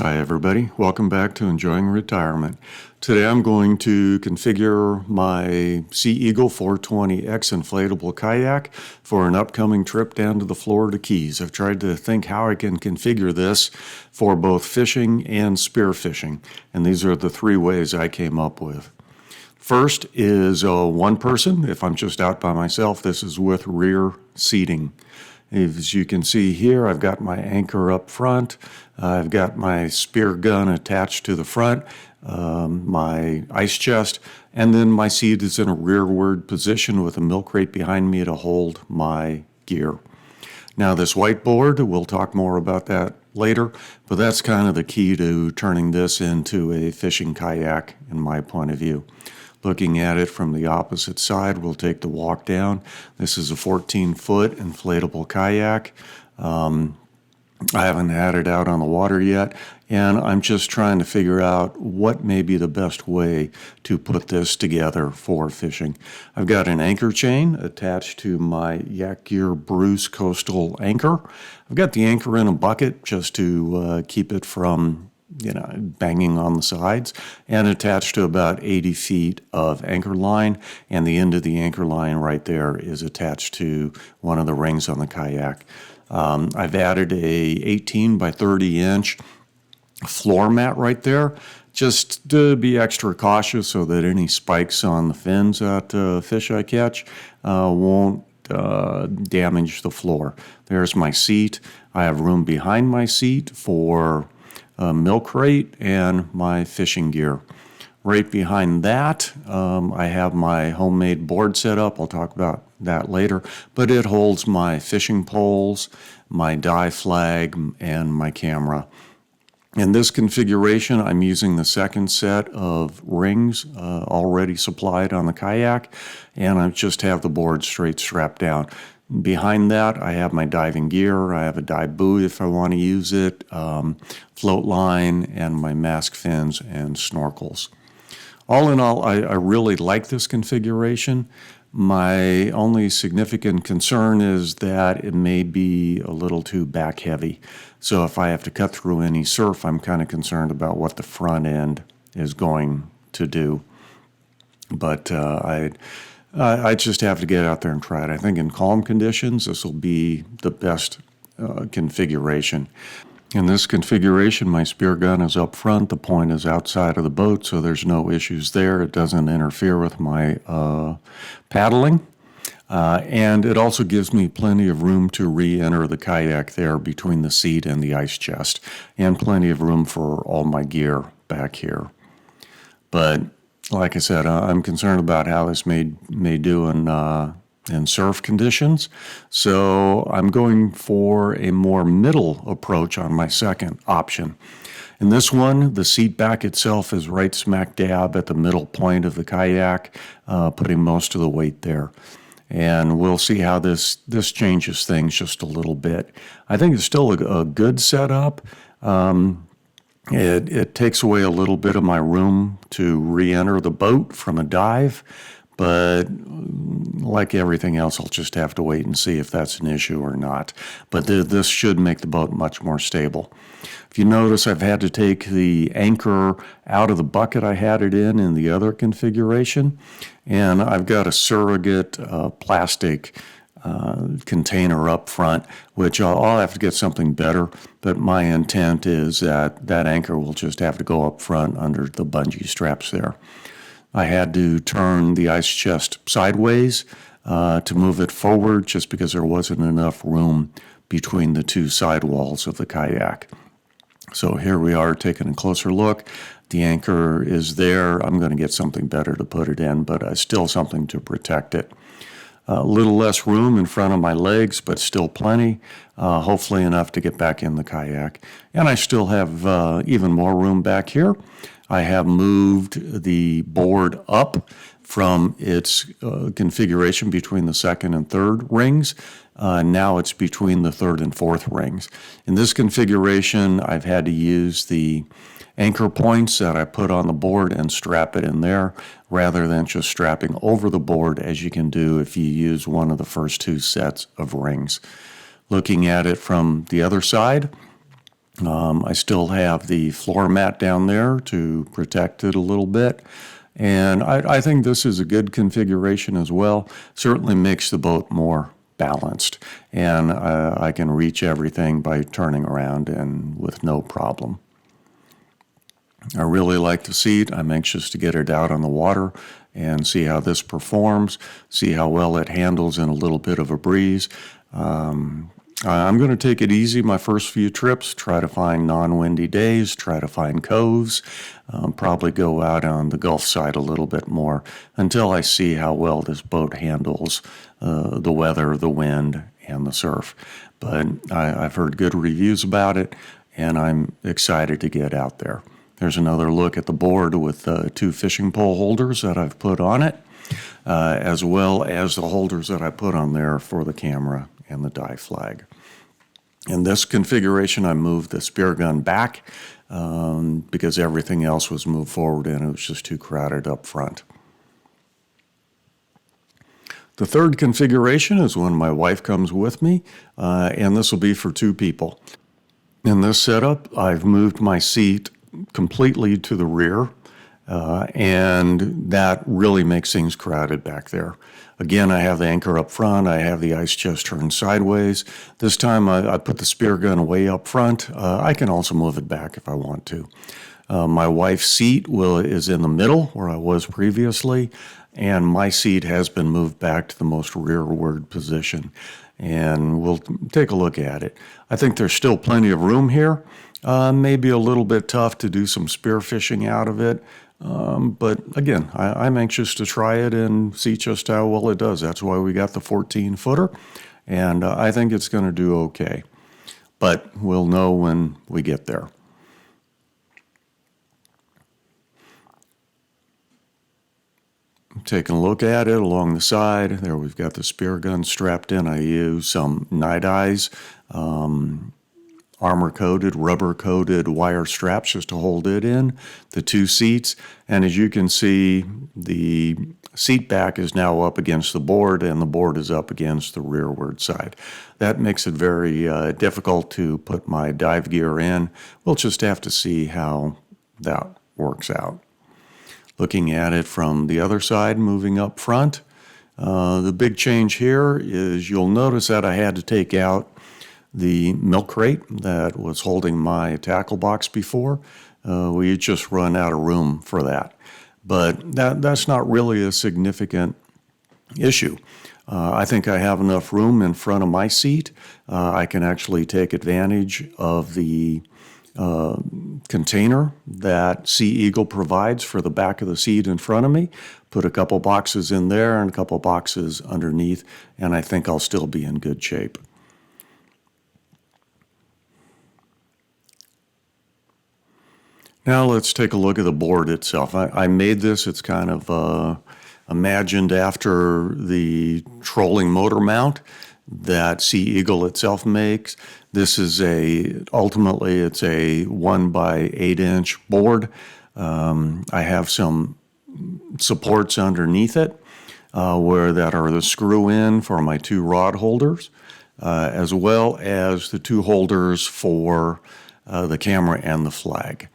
Hi everybody, welcome back to Enjoying Retirement. Today I'm going to configure my Sea Eagle 420X inflatable kayak for an upcoming trip down to the Florida Keys. I've tried to think how I can configure this for both fishing and spearfishing, and these are the three ways I came up with. First is one person. If I'm just out by myself, this is with rear seating. As you can see here, I've got my anchor up front. I've got my spear gun attached to the front, my ice chest, and then my seat is in a rearward position with a milk crate behind me to hold my gear. Now this whiteboard, we'll talk more about that later, but that's kind of the key to turning this into a fishing kayak in my point of view. Looking at it from the opposite side, we'll take the walk down. This is a 14-foot inflatable kayak. I haven't had it out on the water yet, and I'm just trying to figure out what may be the best way to put this together for fishing. I've got an anchor chain attached to my Yak Gear Bruce coastal anchor. I've got the anchor in a bucket just to keep it from banging on the sides, and attached to about 80 feet of anchor line, and the end of the anchor line right there is attached to one of the rings on the kayak. I've added a 18 by 30 inch floor mat right there, just to be extra cautious so that any spikes on the fins that fish I catch won't damage the floor. There's my seat. I have room behind my seat for a milk crate and my fishing gear. Right behind that, I have my homemade board set up. I'll talk about that later, but it holds my fishing poles, my dye flag, and my camera. In this configuration, I'm using the second set of rings already supplied on the kayak, and I just have the board straight strapped down. Behind that, I have my diving gear. I have a dive buoy if I want to use it, float line, and my mask fins and snorkels. All in all, I really like this configuration. My only significant concern is that it may be a little too back heavy. So if I have to cut through any surf, I'm kind of concerned about what the front end is going to do. But I just have to get out there and try it. I think in calm conditions, this will be the best configuration. In this configuration, my spear gun is up front. The point is outside of the boat, so there's no issues there. It doesn't interfere with my paddling. And it also gives me plenty of room to re-enter the kayak there between the seat and the ice chest, and plenty of room for all my gear back here. But like I said, I'm concerned about how this may do in surf conditions. So I'm going for a more middle approach on my second option. In this one, the seat back itself is right smack dab at the middle point of the kayak, putting most of the weight there. And we'll see how this changes things just a little bit. I think it's still a good setup. It takes away a little bit of my room to re-enter the boat from a dive, but like everything else, I'll just have to wait and see if that's an issue or not. But this should make the boat much more stable. If you notice, I've had to take the anchor out of the bucket I had it in the other configuration, and I've got a surrogate plastic container up front, which I'll have to get something better, but my intent is that anchor will just have to go up front under the bungee straps there. I had to turn the ice chest sideways to move it forward just because there wasn't enough room between the two side walls of the kayak. So here we are taking a closer look. The anchor is there. I'm going to get something better to put it in, but still something to protect it. A little less room in front of my legs, but still plenty, hopefully enough to get back in the kayak. And I still have even more room back here. I have moved the board up from its configuration between the second and third rings. Now it's between the third and fourth rings. In this configuration, I've had to use the anchor points that I put on the board and strap it in there rather than just strapping over the board as you can do if you use one of the first two sets of rings. Looking at it from the other side, I still have the floor mat down there to protect it a little bit. And I think this is a good configuration as well. Certainly makes the boat more balanced. And I can reach everything by turning around and with no problem. I really like the seat. I'm anxious to get it out on the water and see how this performs, see how well it handles in a little bit of a breeze. I'm going to take it easy my first few trips, try to find non-windy days, try to find coves, probably go out on the Gulf side a little bit more until I see how well this boat handles the weather, the wind, and the surf. But I've heard good reviews about it, and I'm excited to get out there. There's another look at the board with 2 fishing pole holders that I've put on it, as well as the holders that I put on there for the camera and the dive flag. In this configuration, I moved the spear gun back because everything else was moved forward and it was just too crowded up front. The third configuration is when my wife comes with me, and this will be for 2 people. In this setup, I've moved my seat completely to the rear, and that really makes things crowded back there. Again, I have the anchor up front, I have the ice chest turned sideways. This time I put the spear gun way up front. I can also move it back if I want to. My wife's seat is in the middle where I was previously, and my seat has been moved back to the most rearward position. And we'll take a look at it. I think there's still plenty of room here. Maybe a little bit tough to do some spearfishing out of it. But again, I'm anxious to try it and see just how well it does. That's why we got the 14-footer, and I think it's going to do okay. But we'll know when we get there. Taking a look at it along the side, there we've got the spear gun strapped in. I use some night eyes, armor-coated, rubber-coated wire straps just to hold it in, the 2 seats, and as you can see, the seat back is now up against the board and the board is up against the rearward side. That makes it very difficult to put my dive gear in. We'll just have to see how that works out. Looking at it from the other side, moving up front, the big change here is you'll notice that I had to take out the milk crate that was holding my tackle box before. We just run out of room for that. But that's not really a significant issue. I think I have enough room in front of my seat. I can actually take advantage of the container that Sea Eagle provides for the back of the seat in front of me, put a couple boxes in there and a couple boxes underneath, and I think I'll still be in good shape. Now let's take a look at the board itself. I made this, it's kind of imagined after the trolling motor mount that Sea Eagle itself makes. This is ultimately it's a 1x8-inch board. I have some supports underneath it that are the screw in for my 2 rod holders, as well as the 2 holders for the camera and the flag.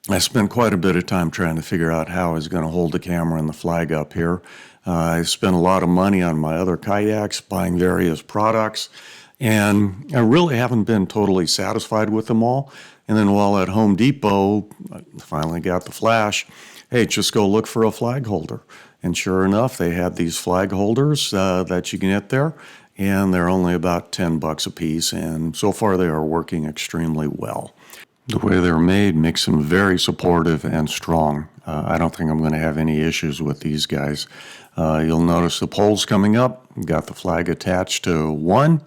I spent quite a bit of time trying to figure out how I was going to hold the camera and the flag up here. I spent a lot of money on my other kayaks, buying various products, and I really haven't been totally satisfied with them all. And then while at Home Depot, I finally got the flash, hey, just go look for a flag holder. And sure enough, they had these flag holders that you can get there, and they're only about $10 a piece, and so far they are working extremely well. The way they're made makes them very supportive and strong. I don't think I'm going to have any issues with these guys. You'll notice the poles coming up. I've got the flag attached to one,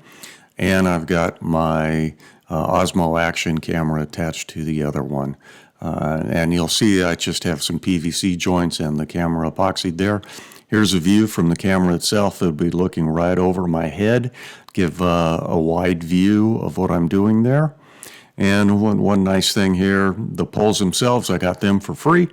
and I've got my Osmo Action camera attached to the other one. And you'll see I just have some PVC joints and the camera epoxied there. Here's a view from the camera itself. It'll be looking right over my head, give a wide view of what I'm doing there. And one nice thing here, the poles themselves, I got them for free.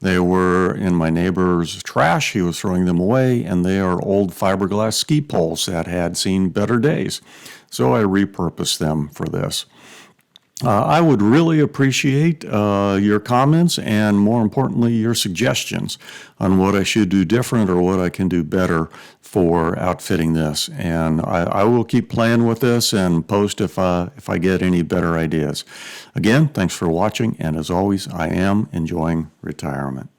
They were in my neighbor's trash. He was throwing them away, and they are old fiberglass ski poles that had seen better days. So I repurposed them for this. I would really appreciate your comments and, more importantly, your suggestions on what I should do different or what I can do better for outfitting this. And I will keep playing with this and post if I get any better ideas. Again, thanks for watching, and as always, I am enjoying retirement.